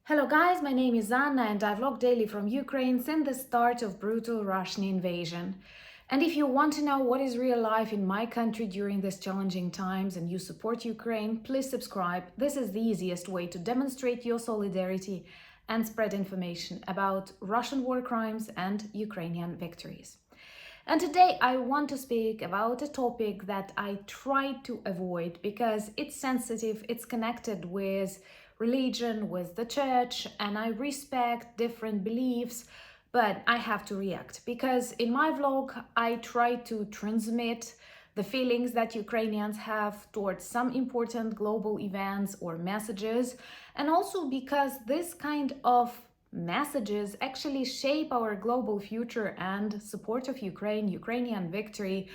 Hello guys, my name is Anna and I vlog daily from Ukraine since the start of brutal Russian invasion. And if you want to know what is real life in my country during these challenging times and you support Ukraine, please subscribe. This is the easiest way to demonstrate your solidarity and spread information about Russian war crimes and Ukrainian victories. And today I want to speak about a topic that I try to avoid because it's sensitive, it's connected with religion, with the church, and I respect different beliefs, but I have to react because in my vlog I try to transmit the feelings that Ukrainians have towards some important global events or messages, and also because this kind of messages actually shape our global future and support of Ukraine, Ukrainian victory,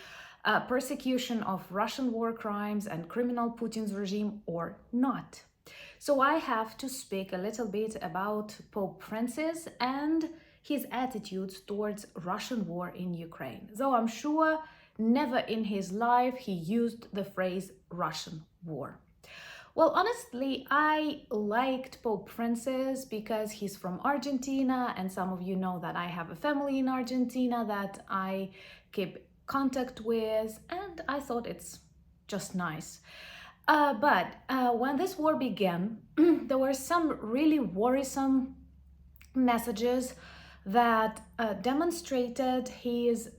persecution of Russian war crimes and criminal Putin's regime or not. So I have to speak a little bit about Pope Francis and his attitudes towards Russian war in Ukraine. Though I'm sure never in his life he used the phrase Russian war. Well, honestly, I liked Pope Francis because he's from Argentina, and some of you know that I have a family in Argentina that I keep contact with, and I thought it's just nice. But when this war began, there were some really worrisome messages that demonstrated his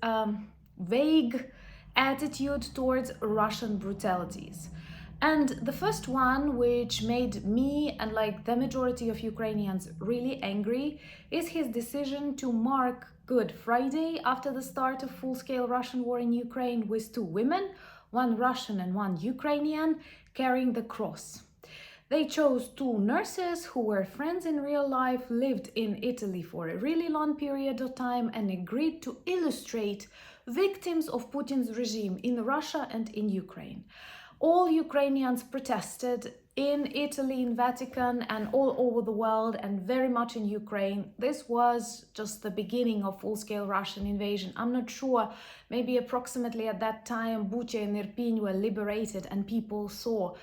vague attitude towards Russian brutalities. And the first one, which made me and like the majority of Ukrainians really angry, is his decision to mark Good Friday after the start of full-scale Russian war in Ukraine with two women, one Russian and one Ukrainian, carrying the cross. They chose two nurses who were friends in real life, lived in Italy for a really long period of time, and agreed to illustrate victims of Putin's regime in Russia and in Ukraine. All Ukrainians protested in Italy, in Vatican, and all over the world, and very much in Ukraine. This was just the beginning of full-scale Russian invasion. I'm not sure, maybe approximately at that time, Bucha and Irpin were liberated and people saw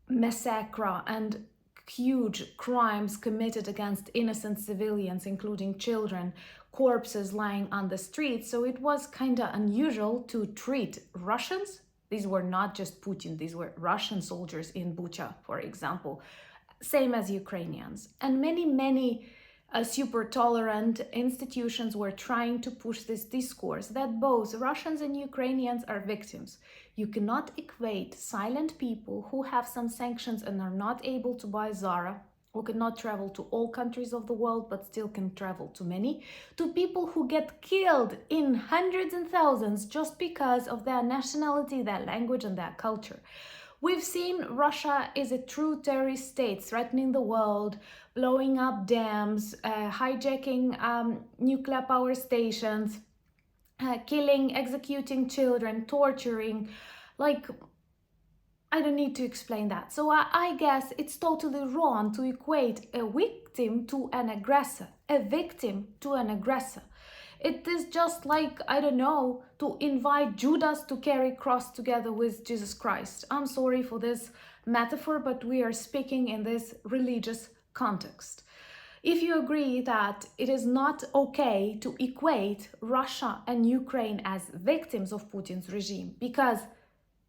massacre and huge crimes committed against innocent civilians, including children, corpses lying on the streets. So it was kind of unusual to treat Russians. These were not just Putin, these were Russian soldiers in Bucha, for example, same as Ukrainians. And many super tolerant institutions were trying to push this discourse that both Russians and Ukrainians are victims. You cannot equate silent people who have some sanctions and are not able to buy Zara, who cannot travel to all countries of the world but still can travel to many, to people who get killed in hundreds and thousands just because of their nationality, their language and their culture. We've seen Russia is a true terrorist state, threatening the world, blowing up dams, hijacking nuclear power stations, killing, executing children, torturing, like, I don't need to explain that. So I guess it's totally wrong to equate a victim to an aggressor, a victim to an aggressor. It is just like, I don't know, to invite Judas to carry cross together with Jesus Christ. I'm sorry for this metaphor, but we are speaking in this religious context. If you agree that it is not okay to equate Russia and Ukraine as victims of Putin's regime, because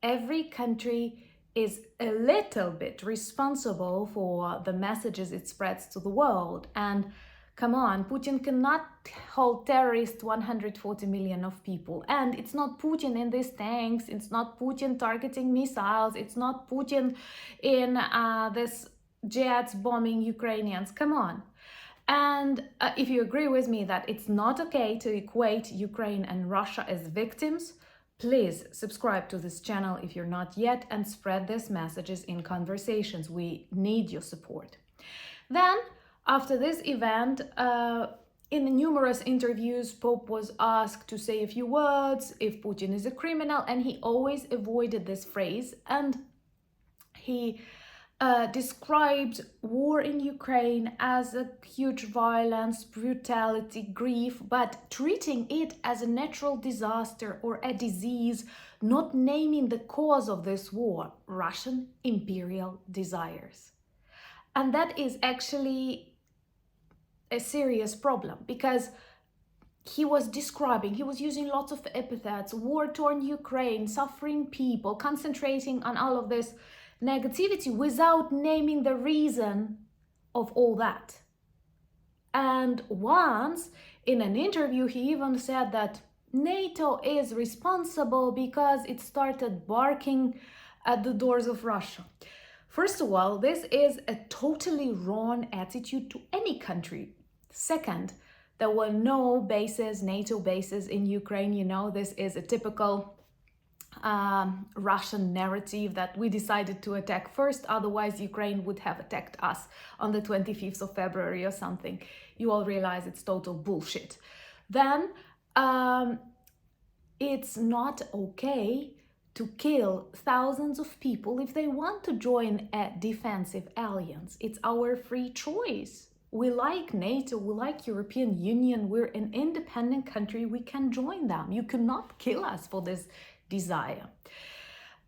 every country is a little bit responsible for the messages it spreads to the world. And come on, Putin cannot hold terrorists 140 million of people. And it's not Putin in these tanks, it's not Putin targeting missiles, it's not Putin in this jets bombing Ukrainians. Come on. And if you agree with me that it's not okay to equate Ukraine and Russia as victims, please subscribe to this channel if you're not yet and spread these messages in conversations. We need your support. Then, after this event, in numerous interviews, Pope was asked to say a few words if Putin is a criminal, and he always avoided this phrase. And he described war in Ukraine as a huge violence, brutality, grief, but treating it as a natural disaster or a disease, not naming the cause of this war, Russian imperial desires. And that is actually a serious problem, because he was using lots of epithets: war-torn Ukraine, suffering people, concentrating on all of this negativity without naming the reason of all that. And once in an interview, he even said that NATO is responsible because it started barking at the doors of Russia. First of all, this is a totally wrong attitude to any country. Second, there were no bases, NATO bases in Ukraine. You know, this is a typical Russian narrative that we decided to attack first, otherwise Ukraine would have attacked us on the 25th of February or something. You all realize it's total bullshit. Then it's not okay to kill thousands of people if they want to join a defensive alliance. It's our free choice. We like NATO, we like European Union, we're an independent country, we can join them. You cannot kill us for this desire.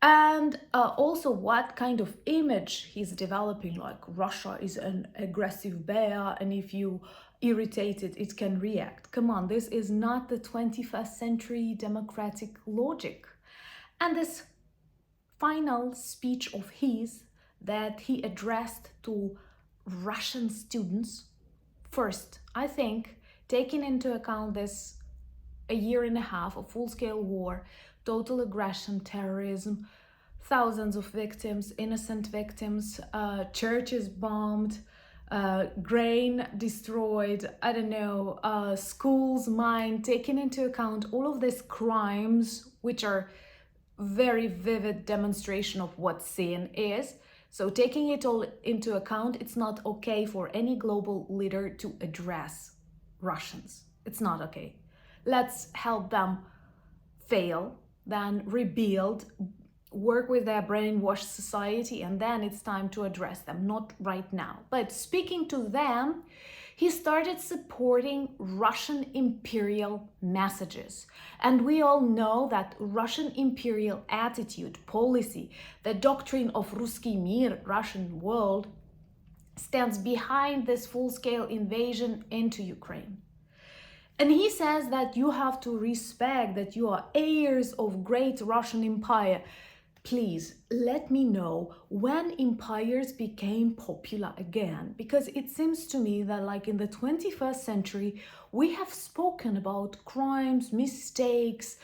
And also what kind of image he's developing, like Russia is an aggressive bear, and if you irritate it, it can react. Come on, this is not the 21st century democratic logic. And this final speech of his that he addressed to Russian students, first, I think, taking into account this a year and a half of full-scale war, total aggression, terrorism, thousands of victims, innocent victims, churches bombed, grain destroyed, I don't know, schools mined, taking into account all of these crimes, which are very vivid demonstration of what sin is. So taking it all into account, it's not okay for any global leader to address Russians. It's not okay. Let's help them fail, then rebuild, work with their brainwashed society, and then it's time to address them, not right now. But speaking to them, he started supporting Russian imperial messages. And we all know that Russian imperial attitude, policy, the doctrine of Ruski Mir, Russian world, stands behind this full-scale invasion into Ukraine. And he says that you have to respect that you are heirs of great Russian Empire. Please let me know when empires became popular again, because it seems to me that like in the 21st century, we have spoken about crimes, mistakes,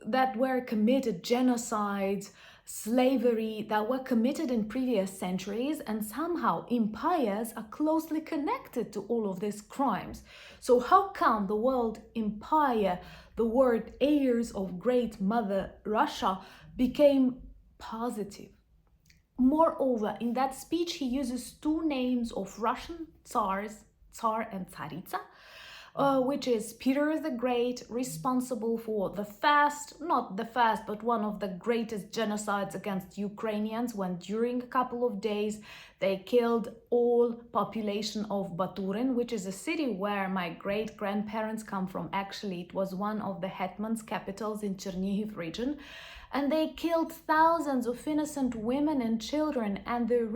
that were committed, genocides, slavery that were committed in previous centuries, and somehow empires are closely connected to all of these crimes. So how come the word empire, the word heirs of great mother Russia, became positive? Moreover, in that speech he uses two names of Russian tsars, Tsar and Tsaritsa, which is Peter the Great, responsible for not the fast, but one of the greatest genocides against Ukrainians, when during a couple of days they killed all population of Baturin, which is a city where my great-grandparents come from. Actually, it was one of the hetman's capitals in Chernihiv region. And they killed thousands of innocent women and children, and the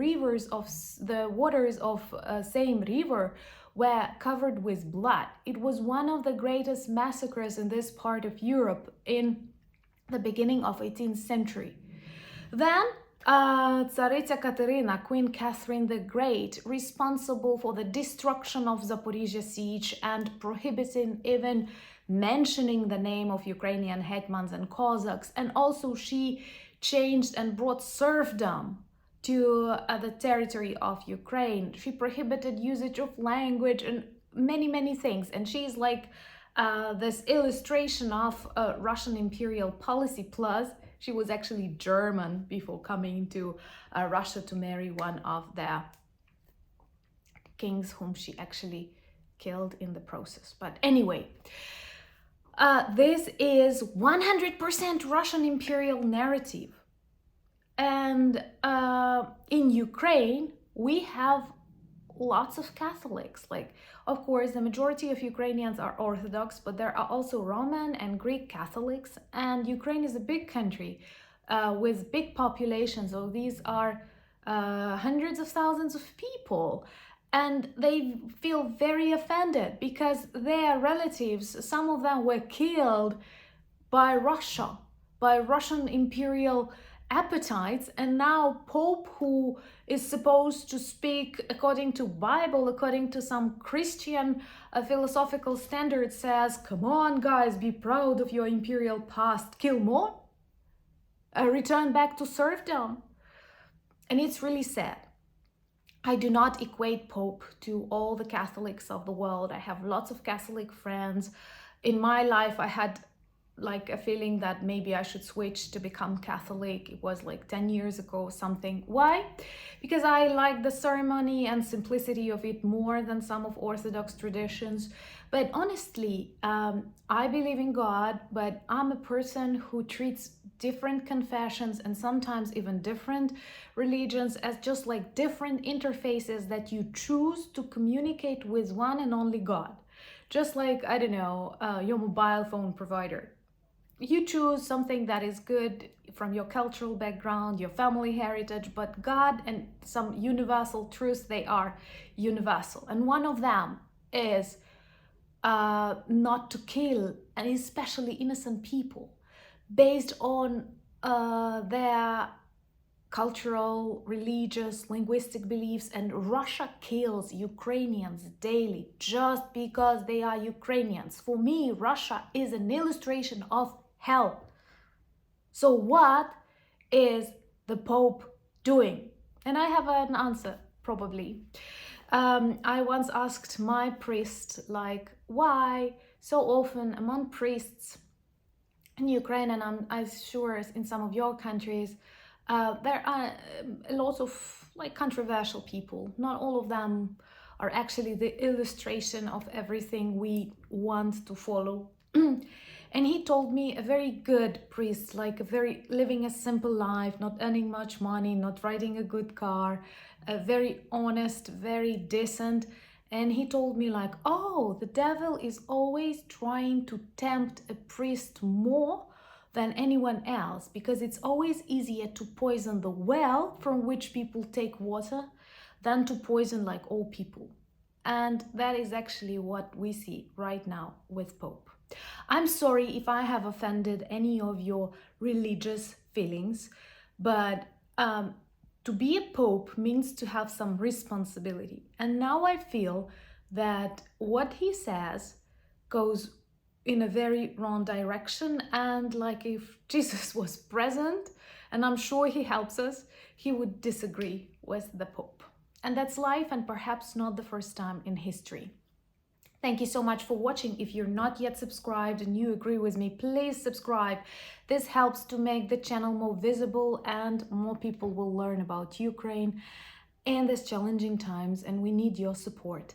waters of same river were covered with blood. It was one of the greatest massacres in this part of Europe in the beginning of 18th century. Then Tsaritsa Katerina, Queen Catherine the Great, responsible for the destruction of Zaporizhia siege and prohibiting even mentioning the name of Ukrainian hetmans and Cossacks. And also she changed and brought serfdom to the territory of Ukraine. She prohibited usage of language and many things. And she's like this illustration of Russian imperial policy. Plus, she was actually German before coming to Russia to marry one of the kings whom she actually killed in the process. But anyway, this is 100% Russian imperial narrative. And in Ukraine, we have lots of Catholics. Like, of course, the majority of Ukrainians are Orthodox, but there are also Roman and Greek Catholics. And Ukraine is a big country with big populations. So these are hundreds of thousands of people. And they feel very offended because their relatives, some of them were killed by Russia, by Russian imperial appetites. And now Pope, who is supposed to speak according to Bible, according to some Christian philosophical standards, says, come on guys, be proud of your imperial past, kill more, return back to serfdom. And it's really sad. I do not equate Pope to all the Catholics of the world. I have lots of Catholic friends. In my life, I had like a feeling that maybe I should switch to become Catholic. It was like 10 years ago or something. Why? Because I like the ceremony and simplicity of it more than some of Orthodox traditions. But honestly, I believe in God, but I'm a person who treats different confessions and sometimes even different religions as just like different interfaces that you choose to communicate with one and only God. Just like, I don't know, your mobile phone provider. You choose something that is good from your cultural background, your family heritage, but God and some universal truths, they are universal. And one of them is not to kill, and especially innocent people, based on their cultural, religious, linguistic beliefs. And Russia kills Ukrainians daily just because they are Ukrainians. For me, Russia is an illustration of hell. So what is the Pope doing? And I have an answer, probably. I once asked my priest, like, why so often among priests in Ukraine, and I'm sure in some of your countries, there are a lot of like controversial people. Not all of them are actually the illustration of everything we want to follow. And he told me, a very good priest, like a very living a simple life, not earning much money, not riding a good car, very honest, very decent. And he told me like, oh, the devil is always trying to tempt a priest more than anyone else, because it's always easier to poison the well from which people take water than to poison like all people. And that is actually what we see right now with Pope. I'm sorry if I have offended any of your religious feelings, but to be a pope means to have some responsibility. And now I feel that what he says goes in a very wrong direction. And like if Jesus was present, and I'm sure he helps us, he would disagree with the Pope. And that's life, and perhaps not the first time in history. Thank you so much for watching. If you're not yet subscribed and you agree with me, please subscribe. This helps to make the channel more visible and more people will learn about Ukraine in these challenging times, and we need your support.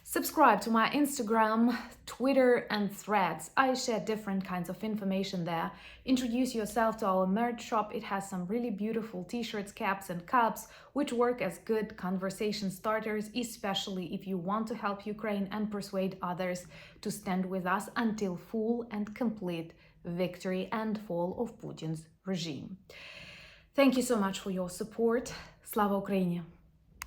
Subscribe to my Instagram, Twitter and Threads. I share different kinds of information there. Introduce yourself to our merch shop. It has some really beautiful t-shirts, caps and cups, which work as good conversation starters, especially if you want to help Ukraine and persuade others to stand with us until full and complete victory and fall of Putin's regime. Thank you so much for your support. Slava Ukraini!